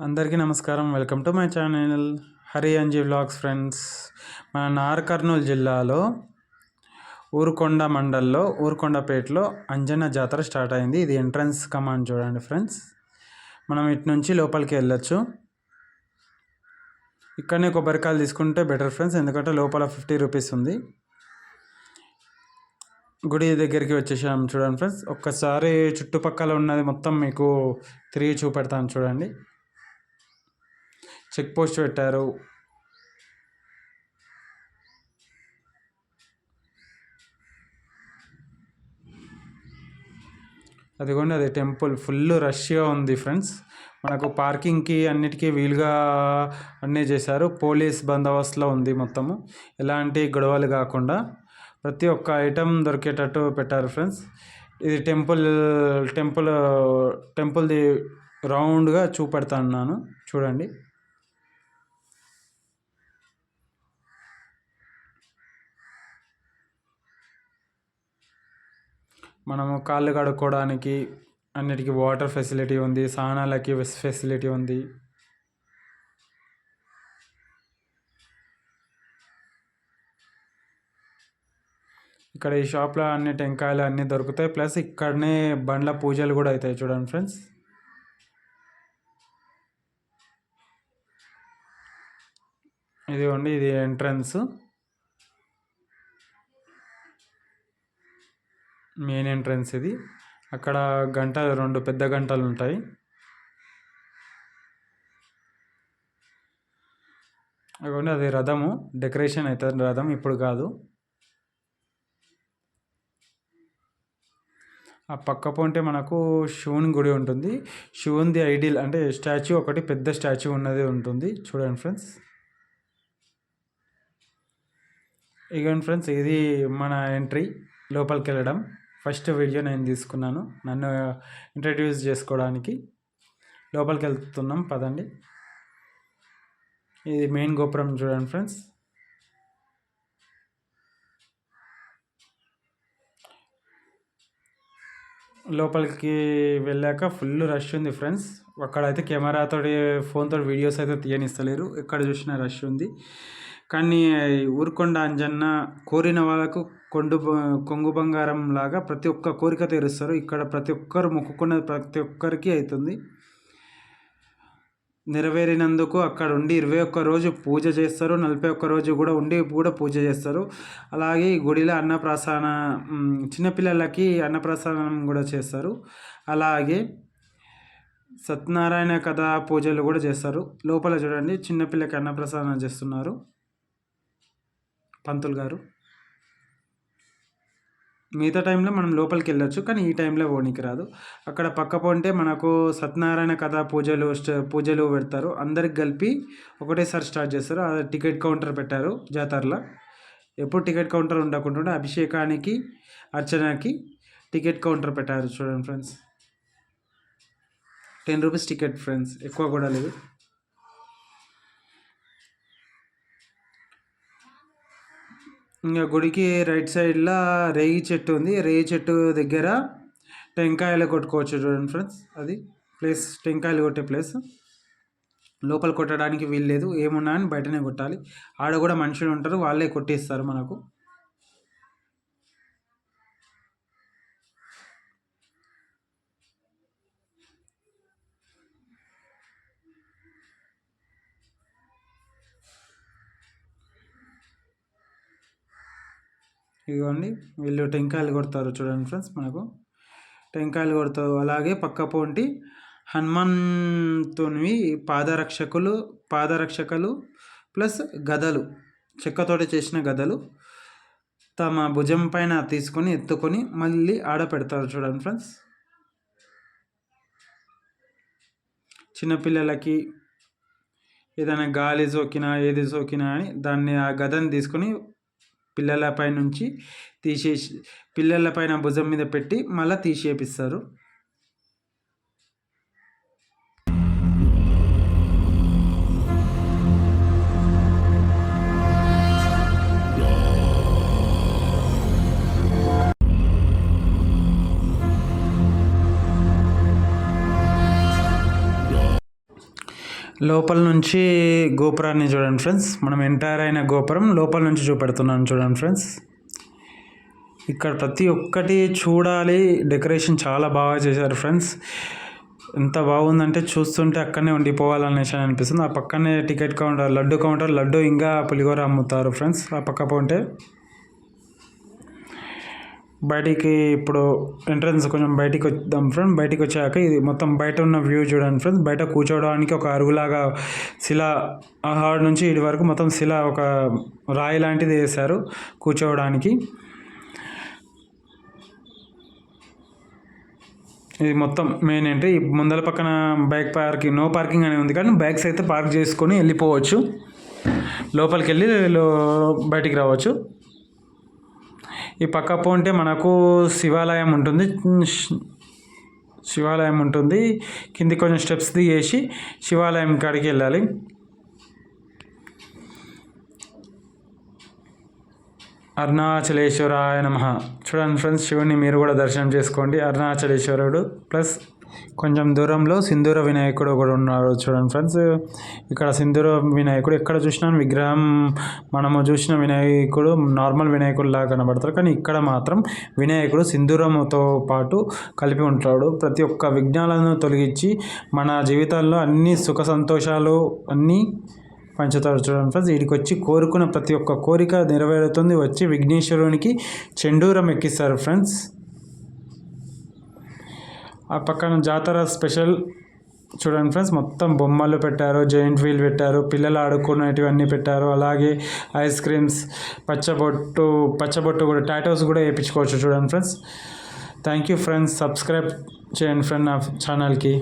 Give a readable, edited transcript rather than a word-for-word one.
అందరికీ నమస్కారం. Welcome to my channel Hari Anji vlogs friends. మన నార్ కర్నూలు జిల్లాలో ఊరుకొండ మండల్లో ఊరుకొండపేటలో అంజన్న జాతర స్టార్ట్ అయింది. ఇది ఎంట్రన్స్ కమాండ్ చూడండి ఫ్రెండ్స్. మనం ఇటు నుంచి లోపలికి వెళ్ళొచ్చు. ఇక్కడనే కొబ్బరికాయలు తీసుకుంటే బెటర్ ఫ్రెండ్స్, ఎందుకంటే లోపల 50 రూపీస్ ఉంది. గుడి దగ్గరికి వచ్చేసాం చూడండి ఫ్రెండ్స్. ఒక్కసారి చుట్టుపక్కల ఉన్నది మొత్తం మీకు తిరిగి చూపెడతాను చూడండి. చెక్ పోస్ట్ పెట్టారు. అదిగోండి, అది టెంపుల్ ఫుల్ రష్గా ఉంది ఫ్రెండ్స్. మనకు పార్కింగ్కి అన్నిటికీ వీలుగా అన్నీ చేశారు. పోలీస్ బందోబస్తులో ఉంది మొత్తము. ఎలాంటి గొడవలు కాకుండా ప్రతి ఒక్క ఐటెం దొరికేటట్టు పెట్టారు ఫ్రెండ్స్. ఇది టెంపుల్ది రౌండ్గా చూపెడతాను చూడండి. మనము కాళ్ళు కడుక్కోవడానికి అన్నిటికీ వాటర్ ఫెసిలిటీ ఉంది. స్నానాలకి ఫెసిలిటీ ఉంది. ఇక్కడ ఈ షాప్లో అన్ని టెంకాయలు అన్నీ దొరుకుతాయి. ప్లస్ ఇక్కడనే బండ్ల పూజలు కూడా అవుతాయి చూడండి ఫ్రెండ్స్. ఇదిగోండి, ఇది ఎంట్రన్స్, మెయిన్ ఎంట్రన్స్ ఇది. అక్కడ గంటలు 2 పెద్ద గంటలు ఉంటాయి. అదిగోండి, అది రథము, డెకరేషన్ అవుతుంది రథం, ఇప్పుడు కాదు. ఆ పక్క పోంటే మనకు శివుని గుడి ఉంటుంది. శివునిది ఐడియల్ అంటే స్టాచ్యూ ఒకటి పెద్ద స్టాచ్యూ ఉన్నది ఉంటుంది చూడండి ఫ్రెండ్స్. ఇగోండి ఫ్రెండ్స్, ఇది మన ఎంట్రీ లోపలికి వెళ్ళడం. ఫస్ట్ వీడియో నేను తీసుకున్నాను నన్ను ఇంట్రడ్యూస్ చేసుకోవడానికి. లోపలికి వెళ్తున్నాం పదండి. ఇది మెయిన్ గోపురం చూడండి ఫ్రెండ్స్. లోపలికి వెళ్ళాక ఫుల్ రష్ ఉంది ఫ్రెండ్స్. అక్కడైతే కెమెరాతో ఫోన్తో వీడియోస్ అయితే తీయనిస్తలేరు. ఎక్కడ చూసినా రష్ ఉంది. కానీ ఊరుకొండ అంజన్న కోరిన వాళ్ళకు కొంగు బంగారం లాగా ప్రతి ఒక్క కోరిక తీరుస్తారు. ఇక్కడ ప్రతి ఒక్కరు మొక్కుకున్నది ప్రతి ఒక్కరికి అవుతుంది. నెరవేరినందుకు అక్కడ ఉండి 21 రోజు పూజ చేస్తారు. 41 రోజు కూడా ఉండి పూజ చేస్తారు. అలాగే ఈ గుడిలో చిన్నపిల్లలకి అన్నప్రసాదం కూడా చేస్తారు. అలాగే సత్యనారాయణ కథ పూజలు కూడా చేస్తారు. లోపల చూడండి, చిన్నపిల్లకి అన్నప్రసాదం చేస్తున్నారు పంతులు గారు. మిగతా టైంలో మనం లోపలికి వెళ్ళొచ్చు, కానీ ఈ టైంలో పోనీకి రాదు. అక్కడ పక్క పోంటే మనకు సత్యనారాయణ కథ పూజలు పెడతారు. అందరికి కలిపి ఒకటేసారి స్టార్ట్ చేస్తారు. అది టికెట్ కౌంటర్ పెట్టారు జాతరలో. ఎప్పుడు టికెట్ కౌంటర్ ఉండకుండా అభిషేకానికి అర్చనకి టికెట్ కౌంటర్ పెట్టారు చూడండి ఫ్రెండ్స్. 10 రూపీస్ టికెట్ ఫ్రెండ్స్, ఎక్కువ కూడా లేదు. ఇంకా గుడికి రైట్ సైడ్లో రేగి చెట్టు ఉంది. రేగి చెట్టు దగ్గర టెంకాయలు కొట్టుకోవచ్చు చూడండి ఫ్రెండ్స్. అది ప్లేస్ టెంకాయలు కొట్టే ప్లేస్. లోపల కొట్టడానికి వీల్లేదు, ఏమున్నా అని బయటనే కొట్టాలి. ఆడ కూడా మనుషులు ఉంటారు, వాళ్ళే కొట్టిస్తారు మనకు. ఇదిగోండి, వీళ్ళు టెంకాయలు కొడతారు చూడండి ఫ్రెండ్స్. మనకు టెంకాయలు కొడతారు. అలాగే పక్క పోంటి హనుమంతునివి పాదరక్షకలు ప్లస్ గదలు, చెక్కతోటి చేసిన గదలు తమ భుజం పైన తీసుకొని ఎత్తుకొని మళ్ళీ ఆడ పెడతారు చూడండి ఫ్రెండ్స్. చిన్నపిల్లలకి ఏదైనా గాలి సోకినా ఏది సోకినా అని దాన్ని ఆ గదని తీసుకొని పిల్లలపైన భుజం మీద పెట్టి మళ్ళీ తీసేపిస్తారు. లోపల నుంచి గోపురాన్ని చూడండి ఫ్రెండ్స్. మనం ఎంటర్ అయిన గోపురం లోపల నుంచి చూపెడుతున్నాను చూడండి ఫ్రెండ్స్. ఇక్కడ ప్రతి ఒక్కటి చూడాలి. డెకరేషన్ చాలా బాగా చేశారు ఫ్రెండ్స్. ఎంత బాగుందంటే చూస్తుంటే అక్కడనే ఉండిపోవాలనేసి అనిపిస్తుంది. ఆ పక్కనే ticket counter, laddu counter, laddu ఇంకా పులిహోర అమ్ముతారు ఫ్రెండ్స్. ఆ పక్క పోంటే బయటికి ఇప్పుడు ఎంట్రన్స్ కొంచెం బయటికి వద్దాం ఫ్రెండ్. బయటికి వచ్చాక ఇది మొత్తం బయట ఉన్న వ్యూ చూడండి ఫ్రెండ్స్. బయట కూర్చోవడానికి ఒక అరుగులాగా శిల, ఆహాడు నుంచి ఇటు వరకు మొత్తం శిల, ఒక రాయి లాంటిది వేశారు కూర్చోవడానికి. ఇది మొత్తం మెయిన్ ఎంట్రీ. ముందల పక్కన బైక్ పార్కింగ్, నో పార్కింగ్ అని ఉంది కానీ బైక్స్ అయితే పార్క్ చేసుకొని వెళ్ళిపోవచ్చు. లోపలికి వెళ్ళి బయటికి రావచ్చు. ఈ పక్క పోంటే మనకు శివాలయం ఉంటుంది. శివాలయం ఉంటుంది. కింది కొంచెం స్టెప్స్ దిగేసి శివాలయం కాడికి వెళ్ళాలి. అరుణాచలేశ్వరాయ నమః. చూడండి ఫ్రెండ్స్, శివుని మీరు కూడా దర్శనం చేసుకోండి. అరుణాచలేశ్వరుడు ప్లస్ కొంచెం దూరంలో సింధూర వినాయకుడు కూడా ఉన్నారు చూడండి ఫ్రెండ్స్. ఇక్కడ సింధూర వినాయకుడు ఎక్కడ చూసినా విగ్రహం, మనము చూసిన వినాయకుడు నార్మల్ వినాయకుడు లాగా కనబడతారు. కానీ ఇక్కడ మాత్రం వినాయకుడు సింధూరముతో పాటు కలిపి ఉంటాడు. ప్రతి ఒక్క విఘ్నాలను తొలగించి మన జీవితాల్లో అన్ని సుఖ సంతోషాలు అన్నీ పంచుతారు చూడండి ఫ్రెండ్స్. వీడికి వచ్చి కోరుకున్న ప్రతి ఒక్క కోరిక నెరవేరుతుంది. వచ్చి విఘ్నేశ్వరునికి చెండూరం ఎక్కిస్తారు ఫ్రెండ్స్. ఆ పక్కన జాతర స్పెషల్ చూడండి ఫ్రెండ్స్. మొత్తం బొమ్మలు పెట్టారు, జైంట్ వీల్ పెట్టారు, పిల్లలు ఆడుకునేటివన్నీ పెట్టారు. అలాగే ఐస్ క్రీమ్స్, పచ్చబొట్టు కూడా, టాటోస్ కూడా వేయించుకోవచ్చు చూడండి friends. Thank you friends. Subscribe చేయండి ఫ్రెండ్ నా ఛానల్కి.